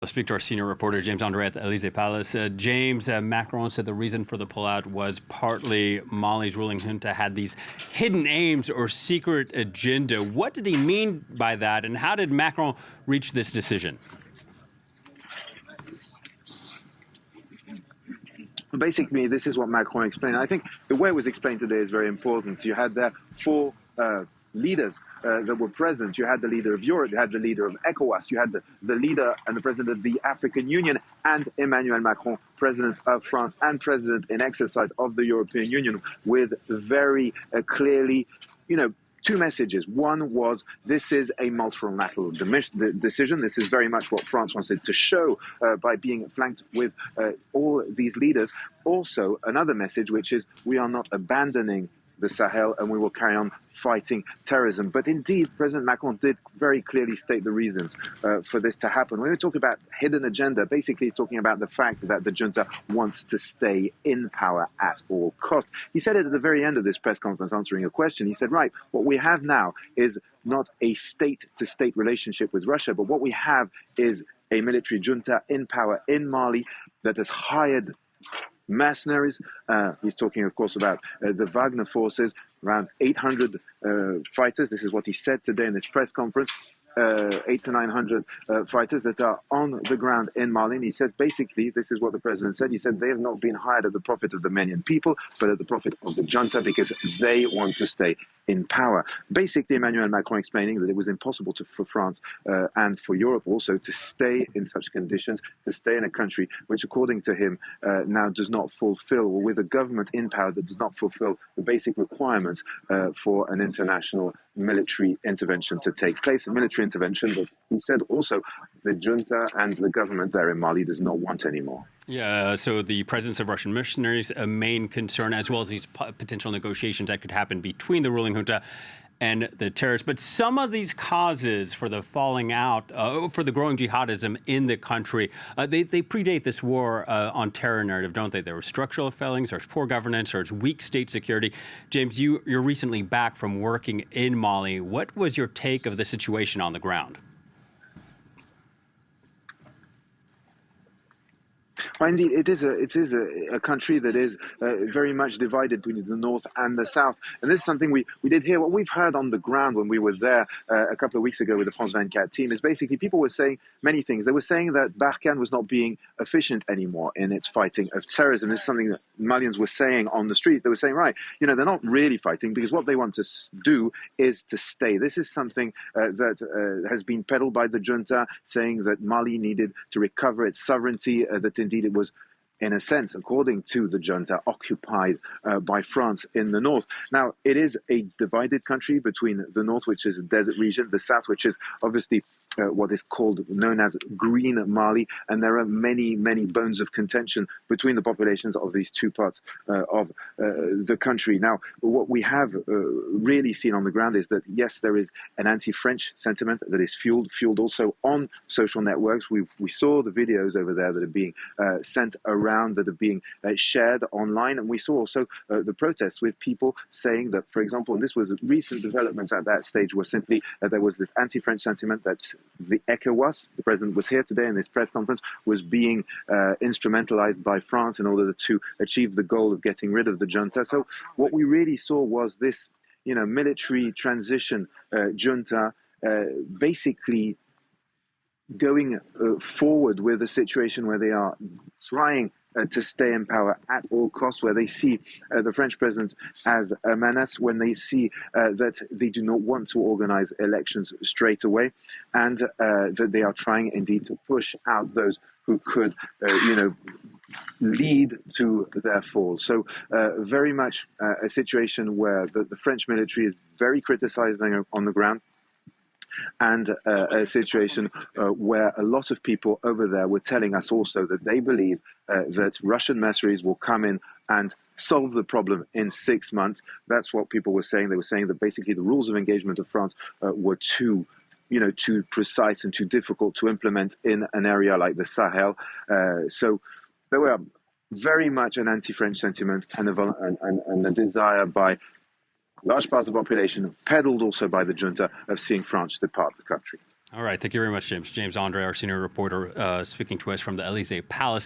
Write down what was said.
Let's speak to our senior reporter, James André at the Elysée Palace. James, Macron said the reason for the pullout was partly Mali's ruling junta had these hidden aims or secret agenda. What did he mean by that, and how did Macron reach this decision? Basically, this is what Macron explained. I think the way it was explained today is very important. You had there four leaders that were present. You had the leader of Europe, you had the leader of ECOWAS, you had the leader and the president of the African Union, and Emmanuel Macron, president of France and president in exercise of the European Union, with very clearly, two messages. One was, this is a multilateral decision. This is very much what France wanted to show by being flanked with all these leaders. Also, another message, which is, we are not abandoning the Sahel and we will carry on fighting terrorism. But indeed, President Macron did very clearly state the reasons for this to happen. When we talk about hidden agenda, basically he's talking about the fact that the junta wants to stay in power at all costs. He said it at the very end of this press conference answering a question. He said, right, what we have now is not a state-to-state relationship with Russia, but what we have is a military junta in power in Mali that has hired mercenaries. He's talking, of course, about the Wagner forces, around 800 fighters. This is what he said today in this press conference. 800 to 900 fighters that are on the ground in Mali. And he says, basically, this is what the president said. He said they have not been hired at the profit of the Malian people, but at the profit of the junta, because they want to stay in power. Basically, Emmanuel Macron explaining that it was impossible for France and for Europe also to stay in such conditions, to stay in a country which, according to him, now does not fulfill, or with a government in power that does not fulfill the basic requirements for an international military intervention to take place. A military intervention that he said also the junta and the government there in Mali does not want anymore. Yeah, so the presence of Russian mercenaries, a main concern, as well as these potential negotiations that could happen between the ruling junta and the terrorists. But some of these causes for the falling out, for the growing jihadism in the country, they predate this war on terror narrative, don't they? There were structural failings, there's poor governance, there's weak state security. James, you're recently back from working in Mali. What was your take of the situation on the ground? Well, indeed, it is a country that is very much divided between the north and the south. And this is something we did hear. What we've heard on the ground when we were there a couple of weeks ago with the France 24 team is basically people were saying many things. They were saying that Barkhane was not being efficient anymore in its fighting of terrorism. This is something that Malians were saying on the streets. They were saying, right, they're not really fighting because what they want to do is to stay. This is something that has been peddled by the junta, saying that Mali needed to recover its sovereignty, that indeed it was, in a sense, according to the junta, occupied by France in the north. Now, it is a divided country between the north, which is a desert region, the south, which is obviously what is known as Green Mali, and there are many, many bones of contention between the populations of these two parts of the country. Now, what we have really seen on the ground is that, yes, there is an anti-French sentiment that is fueled also on social networks. We saw the videos over there that are being sent around, that are being shared online, and we saw also the protests with people saying that, for example, and this was recent developments at that stage, were simply there was this anti-French sentiment that the ECOWAS, the president was here today in this press conference, was being instrumentalized by France in order to achieve the goal of getting rid of the junta. So what we really saw was this, military transition junta basically going forward with a situation where they are trying to stay in power at all costs, where they see the French president as a menace, when they see that they do not want to organize elections straight away, and that they are trying indeed to push out those who could, lead to their fall. So very much a situation where the French military is very criticized on the ground, and a situation where a lot of people over there were telling us also that they believe that Russian mercenaries will come in and solve the problem in 6 months. That's what people were saying. They were saying that basically the rules of engagement of France were too precise and too difficult to implement in an area like the Sahel. So there were very much an anti-French sentiment and a desire by large part of the population, peddled also by the junta, of seeing France depart the country. All right. Thank you very much, James. James André, our senior reporter, speaking to us from the Elysée Palace.